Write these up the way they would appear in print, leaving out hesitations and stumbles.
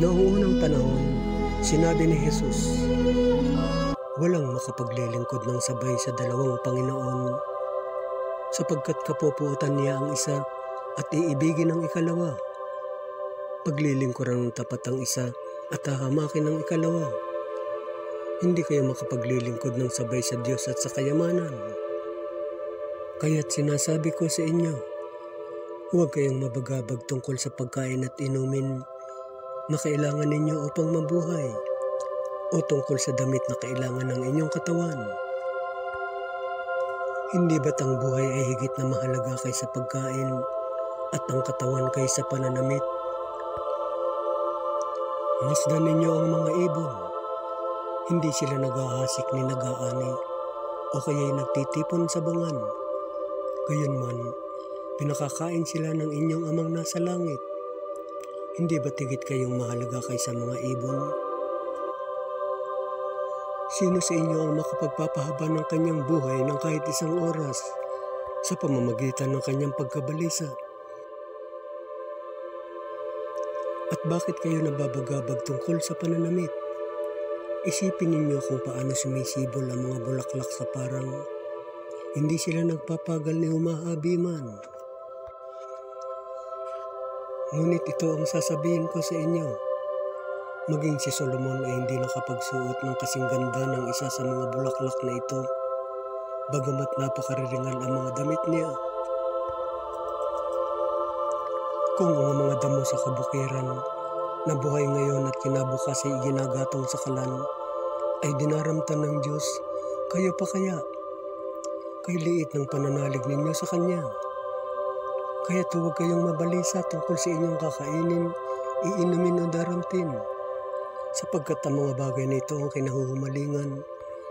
Noong unang panahon, sinabi ni Jesus, walang makapaglilingkod ng sabay sa dalawang Panginoon, sapagkat kapupuotan niya ang isa at iibigin ang ikalawa. Paglilingkuran ng tapat ang isa at hahamakin ang ikalawa. Hindi kayo makapaglilingkod ng sabay sa Diyos at sa kayamanan. Kaya't sinasabi ko sa inyo, huwag kayong mabagabag tungkol sa pagkain at inumin na kailangan ninyo upang mabuhay, o tungkol sa damit na kailangan ng inyong katawan. Hindi ba't ang buhay ay higit na mahalaga kaysa pagkain at ang katawan kaysa pananamit? Masdan ninyo ang mga ibon. Hindi sila nag-ahasik ni nag-aani o kaya'y nagtitipon sa bangan. Gayunman, pinakakain sila ng inyong amang nasa langit. Hindi ba tigit kayong mahalaga kaysa mga ibon? Sino sa inyo ang makapagpapahaba ng kanyang buhay ng kahit isang oras sa pamamagitan ng kanyang pagkabalisa? At bakit kayo nababagabag tungkol sa pananamit? Isipin ninyo kung paano sumisibol ang mga bulaklak sa parang. Hindi sila nagpapagal ni humahabi man. Ngunit ito ang sasabihin ko sa inyo. Maging si Solomon ay hindi nakapagsuot ng kasing ganda ng isa sa mga bulaklak na ito, bagamat napakariringal ang mga damit niya. Kung ang mga damo sa kabukiran na buhay ngayon at kinabukas ay ginagatong sa kalan, ay dinaramtan ng Diyos, kayo pa kaya? Kay liit ng pananalig ninyo sa Kanya. Kaya huwag kayong mabalisa tungkol sa inyong kakainin, iinumin o daramtin, sapagkat ang mga bagay na ito ang kinahuhumalingan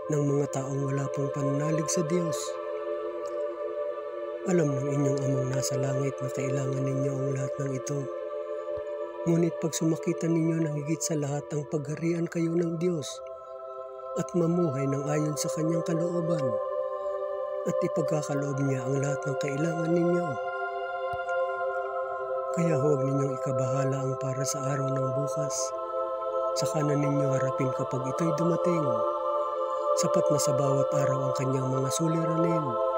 ng mga taong wala pang pananalig sa Diyos. Alam ng inyong amang nasa langit na kailangan ninyo ang lahat ng ito. Ngunit pag sumakitan ninyo ng higit sa lahat ang pagharian kayo ng Diyos at mamuhay ng ayon sa Kanyang kalooban at ipagkakaloob niya ang lahat ng kailangan ninyo. Kaya huwag ninyong ikabahala ang para sa araw ng bukas. Sa kanan ninyo harapin kapag ito'y dumating. Sapat na sa bawat araw ang kanyang mga suliranin.